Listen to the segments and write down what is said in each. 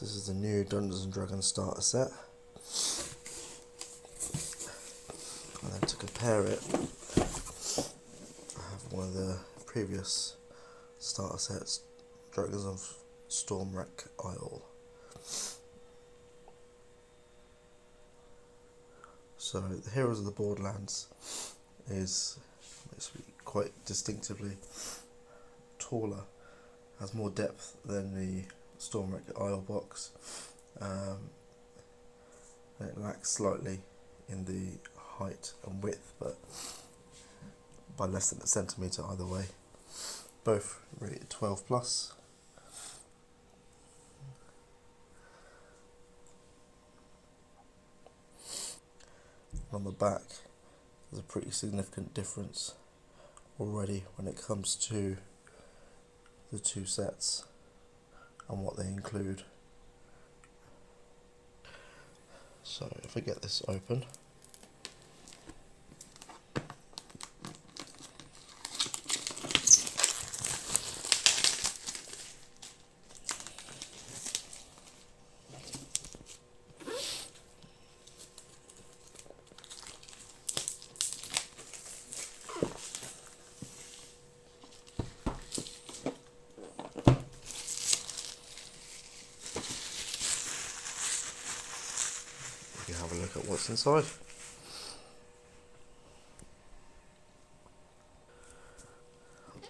This is the new Dungeons and Dragons starter set. And then to compare it, I have one of the previous starter sets, Dragons of Stormwreck Isle. So the Heroes of the Borderlands is quite distinctively taller, has more depth than the Stormwreck Isle box. And it lacks slightly in the height and width, but by less than a centimetre either way. Both rated 12 plus. On the back, there's a pretty significant difference already when it comes to the two sets and what they include. So if I get this open, you have a look at what's inside.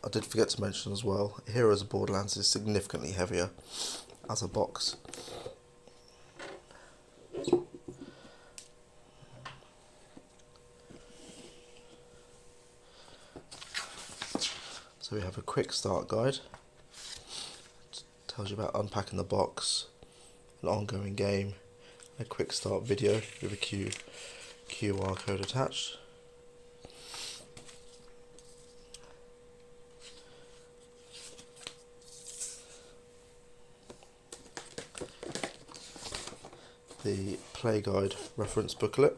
I did forget to mention as well, Heroes of Borderlands is significantly heavier as a box. So we have a quick start guide, it tells you about unpacking the box, an ongoing game, a quick start video with a QR code attached. The play guide reference booklet.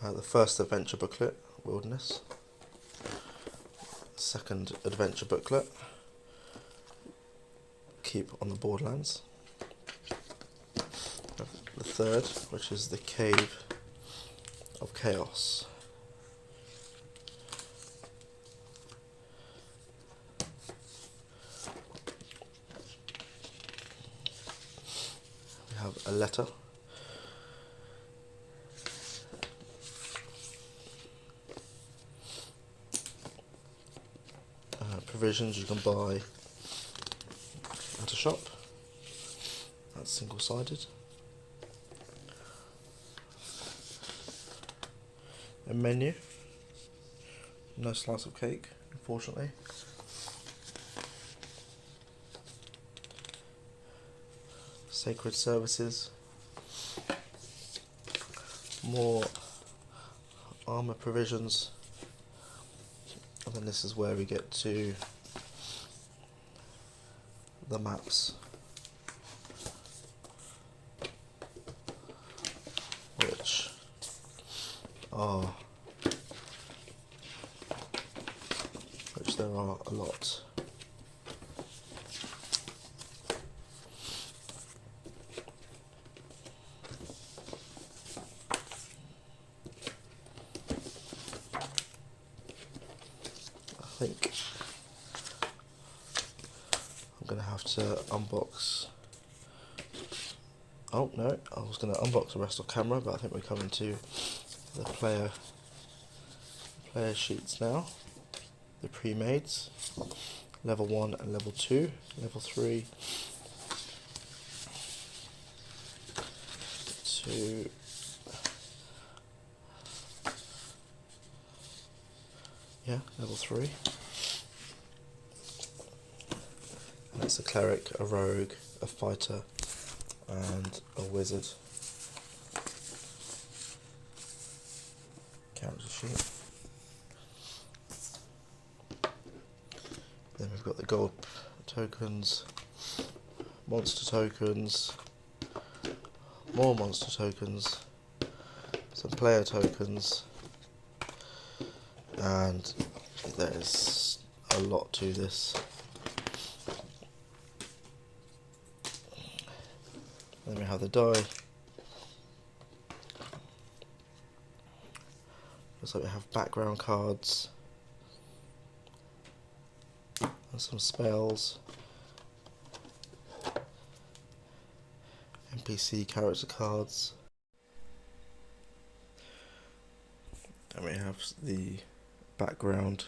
The first adventure booklet, Wilderness. Second adventure booklet, Keep on the Borderlands. The third, which is the Cave of Chaos. We have a letter. Provisions you can buy at a shop. That's single-sided. A menu. No slice of cake, unfortunately. Sacred services. More armor provisions. And then this is where we get to the maps, which there are a lot. I think I'm going to have to unbox. Oh no, I was going to unbox the rest of camera, but I think we're coming to the player sheets now. The pre-mades, level 1 and level 2, level 3 to level 3. And it's a cleric, a rogue, a fighter, and a wizard. Character sheet. Then we've got the gold tokens, monster tokens, more monster tokens, some player tokens, and there's a lot to this. Then we have the die. Looks like we have background cards and some spells, NPC character cards, and we have the background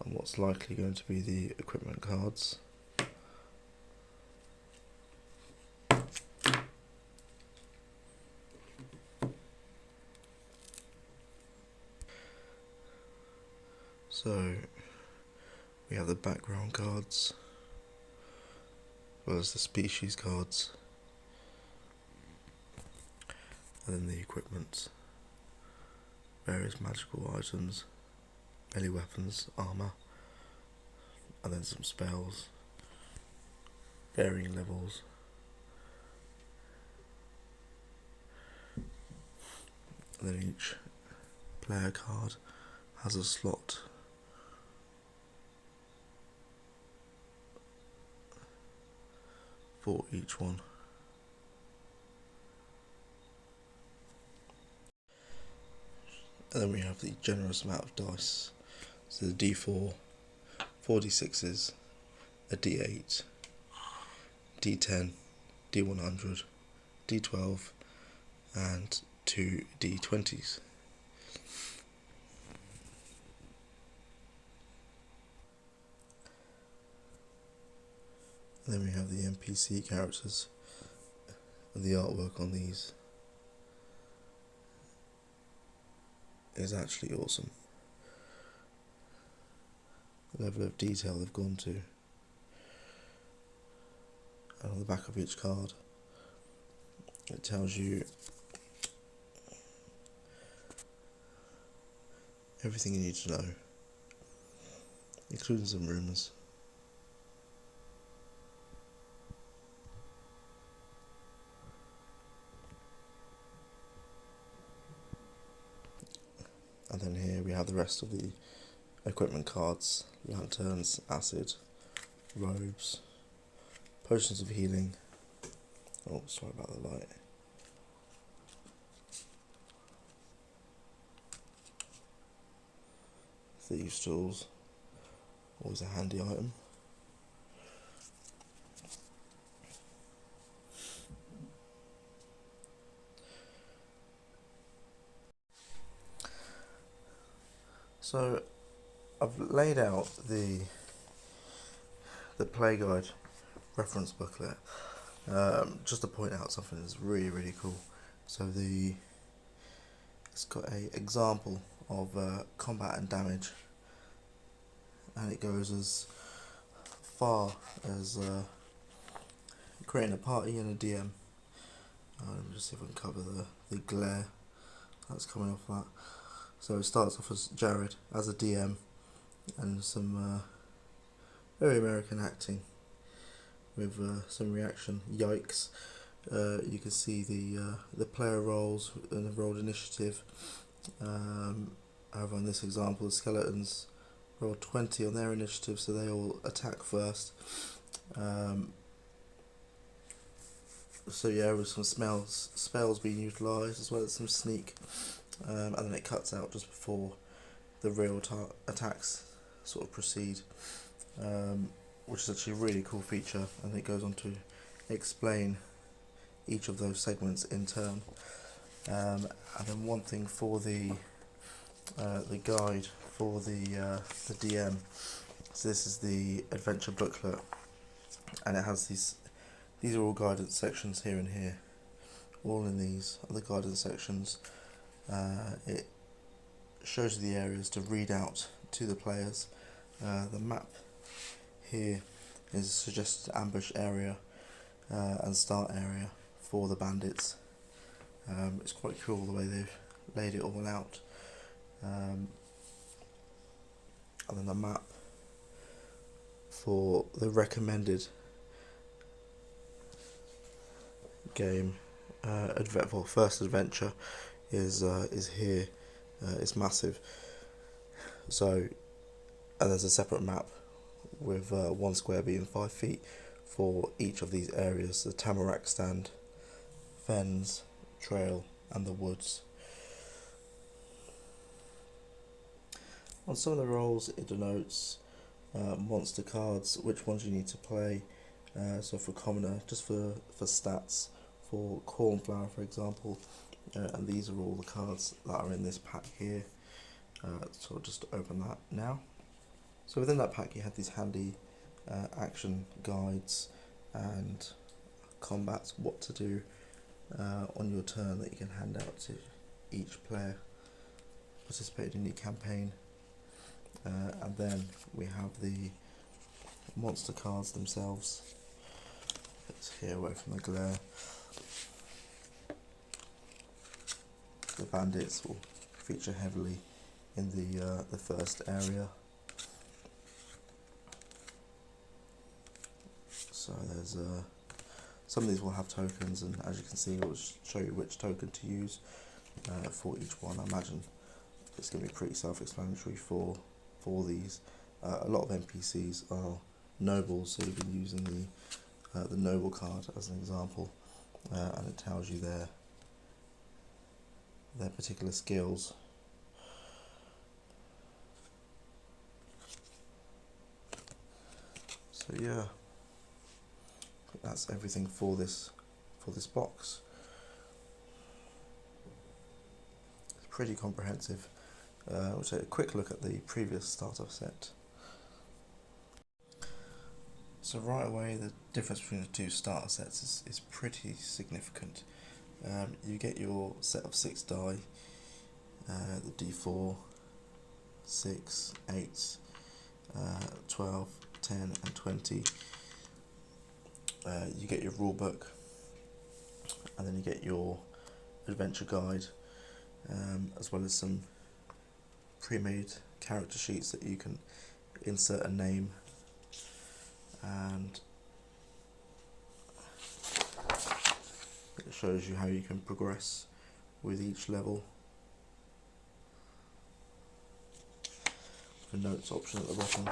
and what's likely going to be the equipment cards. So we have the background cards as well as the species cards, and then the equipment, various magical items, melee weapons, armour, and then some spells, varying levels. And then each player card has a slot for each one. And then we have the generous amount of dice. So the D4, 4d6s, a D8, D10, D100, D12, and 2 D20s. And then we have the NPC characters, and the artwork on these is actually awesome. The level of detail they've gone to. And on the back of each card it tells you everything you need to know, including some rumours. And then here we have the rest of the equipment cards: lanterns, acid, robes, potions of healing. Oh, sorry about the light. Thieves' tools, always a handy item. So I've laid out the play guide reference booklet just to point out something that's really cool. So it's got a example of combat and damage, and it goes as far as creating a party and a DM. Let me just see if I can cover the glare that's coming off that. So it starts off as Jared as a DM, and some very American acting with some reaction. Yikes! You can see the player roles and the rolled initiative. However, on this example, the skeletons rolled 20 on their initiative, so they all attack first. So yeah, with some spells being utilised, as well as some sneak, and then it cuts out just before the real attacks sort of proceed, which is actually a really cool feature, and it goes on to explain each of those segments in turn. And then one thing for the guide for the DM. So this is the adventure booklet, and it has these are all guidance sections here and here. All in these are the guidance sections. It shows you the areas to read out to the players. The map here is a suggested ambush area and start area for the bandits. It's quite cool the way they've laid it all out. And then the map for the recommended game, first adventure is here. It's massive. So, and there's a separate map with 1 square being 5 feet for each of these areas: the tamarack stand, fens, trail, and the woods. On some of the roles, it denotes monster cards, which ones you need to play. So for commoner, just for stats, for cornflower, for example, and these are all the cards that are in this pack here. So I'll just open that now. So within that pack, you have these handy action guides and combats, what to do on your turn, that you can hand out to each player participating in your campaign. And then we have the monster cards themselves. Let's here away from the glare. The bandits will feature heavily in the first area. So there's some of these will have tokens, and as you can see, it will show you which token to use for each one. I imagine it's going to be pretty self-explanatory for these. A lot of NPCs are nobles, so you've been using the noble card as an example, and it tells you their particular skills. So yeah, I think that's everything for this box. It's pretty comprehensive. We'll take a quick look at the previous starter set. So right away, the difference between the two starter sets is pretty significant. You get your set of 6 die, the D4, 6, 8, 12, 10 and 20. You get your rulebook, and then you get your adventure guide, as well as some pre-made character sheets that you can insert a name, and it shows you how you can progress with each level. The notes option at the bottom.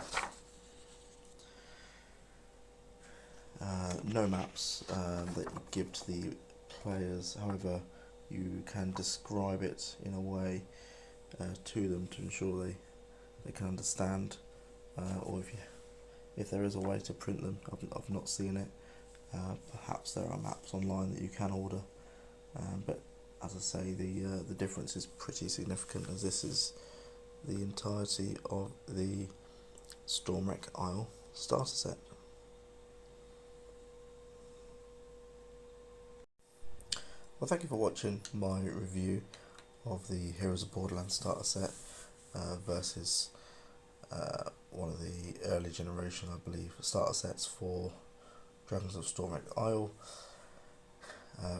No maps that you give to the players, however you can describe it in a way to them to ensure they can understand, or if there is a way to print them. I've not seen it. Perhaps there are maps online that you can order, but as I say, the difference is pretty significant, as this is the entirety of the Stormwreck Isle starter set. Well, thank you for watching my review of the Heroes of Borderlands starter set versus one of the early generation, I believe, starter sets for Dragons of Stormwreck Isle.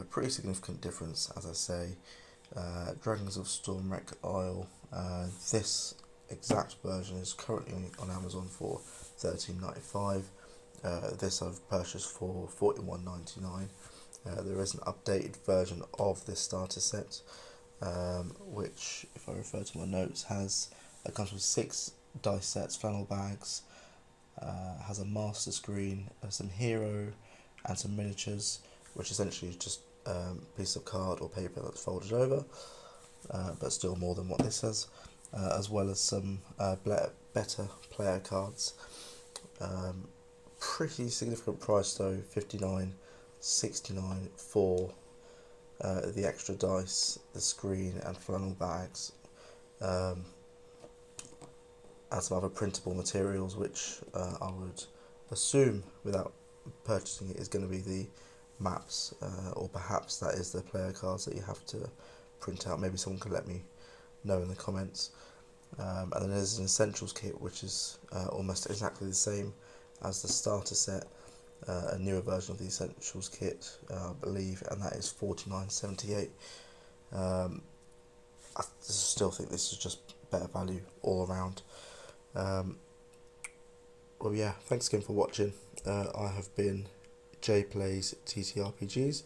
Pretty significant difference, as I say. Dragons of Stormwreck Isle, this exact version is currently on Amazon for $13.95. This I've purchased for $41.99. There is an updated version of this starter set, which, if I refer to my notes, comes with 6 dice sets, flannel bags, has a master screen, some hero, and some miniatures, which essentially is just a piece of card or paper that's folded over, but still more than what this says, as well as some better player cards. Pretty significant price though, $59.69 for the extra dice, the screen and flannel bags, and some other printable materials, which I would assume, without purchasing it, is going to be the maps, or perhaps that is the player cards that you have to print out. Maybe someone could let me know in the comments. And then there's an essentials kit, which is almost exactly the same as the starter set, a newer version of the essentials kit, I believe, and that is $49.78. I still think this is just better value all around. Well, yeah, thanks again for watching. I have been JayPlaysTTRPGs,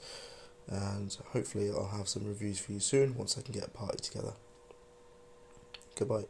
and hopefully I'll have some reviews for you soon once I can get a party together. Goodbye.